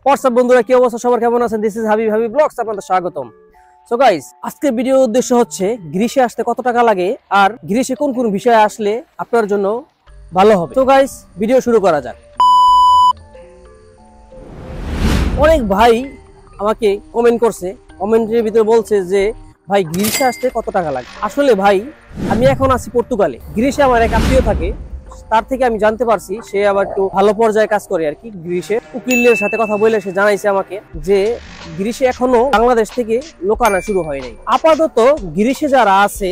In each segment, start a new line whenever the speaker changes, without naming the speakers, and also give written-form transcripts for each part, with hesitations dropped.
WhatsApp বন্ধুরা, কি অবস্থা সবার, কেমন আছেন? দিস ইজ হাবিব ব্লগস, আপনাদের স্বাগতম। সো গাইস, আজকের ভিডিওর উদ্দেশ্য হচ্ছে গ্রীষ্মে আসতে কত টাকা লাগে আর গ্রীষ্মে কোন কোন বিষয়ে আসলে আপনার জন্য ভালো হবে। সো গাইস, ভিডিও শুরু করা যাক। অনেক ভাই আমাকে কমেন্ট করছে, কমেন্টের ভিতরে বলছে যে ভাই গ্রীষ্মে আসতে কত টাকা লাগে। আসলে ভাই, আমি এখন আছি পর্তুগালে। গ্রীষ্মে আমার এক আত্মীয় থাকে, তার থেকে আমি জানতে পারছি সে আবার একটু ভালো পর্যায়ে কাজ করে আর কি। গ্রীষ্মে উকিলের সাথে কথা বলে সে জানাইছে আমাকে যে গ্রীষ্মে এখনো বাংলাদেশ থেকে লোক আনা শুরু হয় নাই। আপাতত গ্রীষ্মে যারা আছে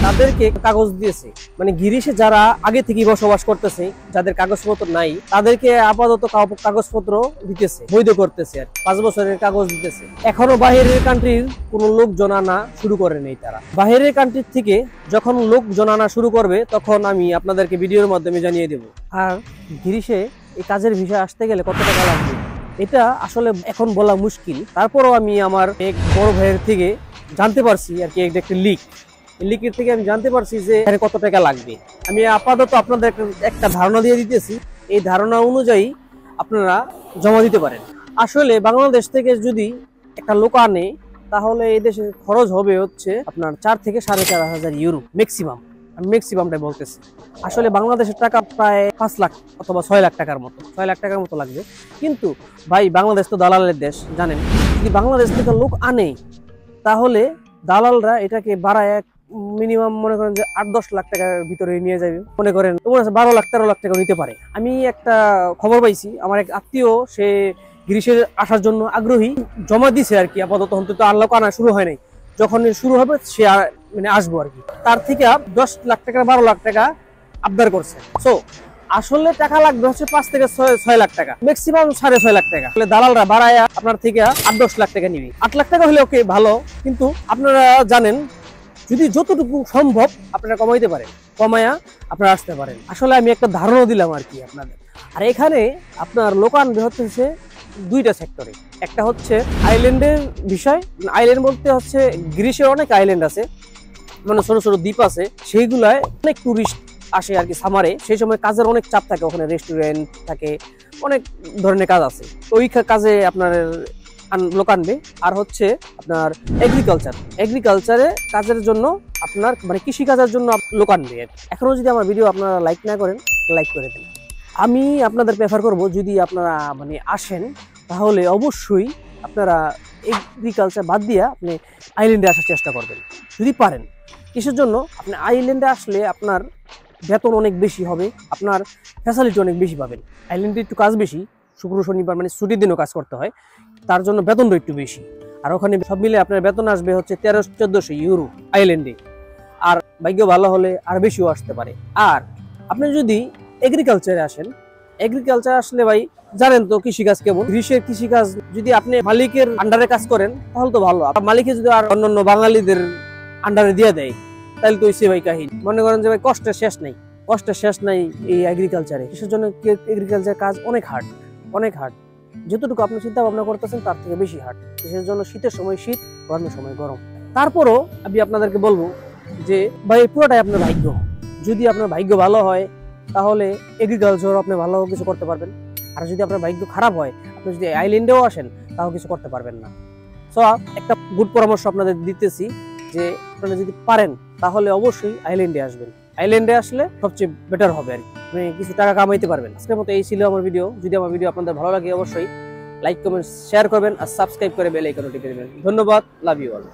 তাদেরকে কাগজ দিয়েছে, মানে গ্রীষ্মে যারা আগে থেকে বসবাস করতেছে, যাদের কাগজপত্র নাই তাদেরকে আপাতত কাগজপত্র দিতেছে, বৈধ করতেছে আর 5 বছরের কাগজ দিতেছে। এখনো বাহিরের কান্ট্রির কোনো লোকজন আনা শুরু করে নেই তারা। বাহিরের কান্ট্রির থেকে যখন লোকজন আনা শুরু করবে তখন আমি আপনাদেরকে ভিডিওর মাধ্যমে জানিয়ে দেব। আর গ্রীষ্মে এই কাজের ভিসা আসতে গেলে কত টাকা লাগবে এটা আসলে এখন বলা মুশকিল। তারপরও আমি আমার এক বড় ভাইয়ের থেকে জানতে পারছি আর কি, একটা লিকের থেকে আমি জানতে পারছি যে এখানে কত টাকা লাগবে। আমি আপাতত আপনাদের একটা ধারণা দিয়ে দিতেছি, এই ধারণা অনুযায়ী আপনারা জমা দিতে পারেন। আসলে বাংলাদেশ থেকে যদি একটা লোক আনে তাহলে এই দেশে খরচ হবে হচ্ছে আপনার 4 থেকে 4,500 ইউরো ম্যাক্সিমাম। আমি ম্যাক্সিমামটাই বলতেছি। আসলে বাংলাদেশের টাকা প্রায় 5 লাখ অথবা 6 লাখ টাকার মতো, 6 লাখ টাকার মতো লাগবে। কিন্তু ভাই, বাংলাদেশ তো দালালের দেশ জানেন। যদি বাংলাদেশ থেকে লোক আনে তাহলে দালালরা এটাকে বাড়ায় মিনিমাম মনে করেন যে 8-10 লাখ টাকার ভিতরে নিয়ে যাবে। মনে করেন 12 লাখ 13 লাখ টাকা নিতে পারে। আমি একটা খবর পাইছি, আমার এক আত্মীয় সে গ্রীষ্মে আসার জন্য আগ্রহী, জমা দিছে আর কি। আপাতত অন্তত আল্লাহ আনা শুরু হয় নাই, যখন শুরু হবে সে মানে আসবো আর কি। তার থেকে 10 লাখ টাকা 12 লাখ টাকা আবদার করছে। সো আসলে টাকা লাগবে হচ্ছে 5 থেকে 6 লাখ টাকা, ম্যাক্সিমাম 6.5 লাখ টাকা। দালালরা বাড়ায় আপনার থেকে 8-10 লাখ টাকা নিবে। 8 লাখ টাকা হলে ওকে ভালো, কিন্তু আপনারা জানেন যদি যতটুকু সম্ভব আপনারা কমাইতে পারেন, কমায়া আপনারা আসতে পারেন। আসলে আমি একটা ধারণা দিলাম আর কি আপনাদের। আর এখানে আপনার লোক আনবে হচ্ছে 2টা সেক্টরে। একটা হচ্ছে আইল্যান্ডের বিষয়। আইল্যান্ড বলতে হচ্ছে গ্রিসের অনেক আইল্যান্ড আছে, মানে ছোট ছোট দ্বীপ আছে, সেইগুলায় অনেক টুরিস্ট আসে আর কি সামারে। সেই সময় কাজের অনেক চাপ থাকে, ওখানে রেস্টুরেন্ট থাকে, অনেক ধরনের কাজ আছে। ওই কাজে আপনার লোক আনবে। আর হচ্ছে আপনার এগ্রিকালচারে কাজের জন্য আপনার মানে কৃষি কাজের জন্য লোক আনবে। এখনো যদি আমার ভিডিও আপনারা লাইক না করেন, লাইক করে দেন। আমি আপনাদের প্রেফার করব যদি আপনারা মানে আসেন তাহলে অবশ্যই আপনারা এগ্রিকালচার বাদ দিয়ে আপনি আইল্যান্ডে আসার চেষ্টা করবেন যদি পারেন। কিসের জন্য? আপনি আইল্যান্ডে আসলে আপনার বেতন অনেক বেশি হবে, আপনার ফ্যাসিলিটি অনেক বেশি পাবেন। আইল্যান্ডে একটু কাজ বেশি, শুক্র শনিবার মানে ছুটির দিনও কাজ করতে হয়, তার জন্য বেতনটা একটু বেশি। আর ওখানে সব মিলে আপনার বেতন আসবে হচ্ছে 1300-1400 ইউরো আইল্যান্ডে। আর ভাগ্য ভালো হলে আর বেশিও আসতে পারে। আর আপনি যদি এগ্রিকালচারে আসেন, এগ্রিকালচার আসলে ভাই জানেন তো কৃষিকাজ কেমন। গ্রীষ্মের কৃষিকাজ যদি আপনি মালিকের আন্ডারে কাজ করেন তাহলে তো ভালো। মালিকে যদি আর অন্যান্য বাঙালিদের আন্ডারে দিয়ে দেয় তাহলে তো হইছে ভাই কাহিনী। মনে করেন যে ভাই কষ্টের শেষ নাই এই এগ্রিকালচারে। কিসের জন্য? এগ্রিকালচার কাজ অনেক হার্ড। যতটুকু আপনি চিন্তা ভাবনা করতেছেন তার থেকে বেশি হার্ড। কিসের জন্য? শীতের সময় শীত, গরমের সময় গরম। তারপরও আমি আপনাদেরকে বলবো যে ভাই পুরোটাই আপনার ভাগ্য। যদি আপনার ভাগ্য ভালো হয় তাহলে এগ্রিকালচার আপনি ভালো কিছু করতে পারবেন। আর যদি আপনার ভাগ্য খারাপ হয়, আপনি যদি আইল্যান্ডেও আসেন তাও কিছু করতে পারবেন না। সো একটা গুড পরামর্শ আপনাদের দিতেছি যে আপনারা যদি পারেন তাহলে অবশ্যই আইল্যান্ডে আসবেন। আইল্যান্ডে আসলে সবচেয়ে বেটার হবে আর কি, আপনি কিছু টাকা কামাইতে পারবেন। আজকের মতো এই ছিল আমার ভিডিও। যদি আমার ভিডিও আপনাদের ভালো লাগে অবশ্যই লাইক, কমেন্ট, শেয়ার করবেন আর সাবস্ক্রাইব করে বেল আইকন টিপে দেবেন। ধন্যবাদ, লাভ ইউ অল।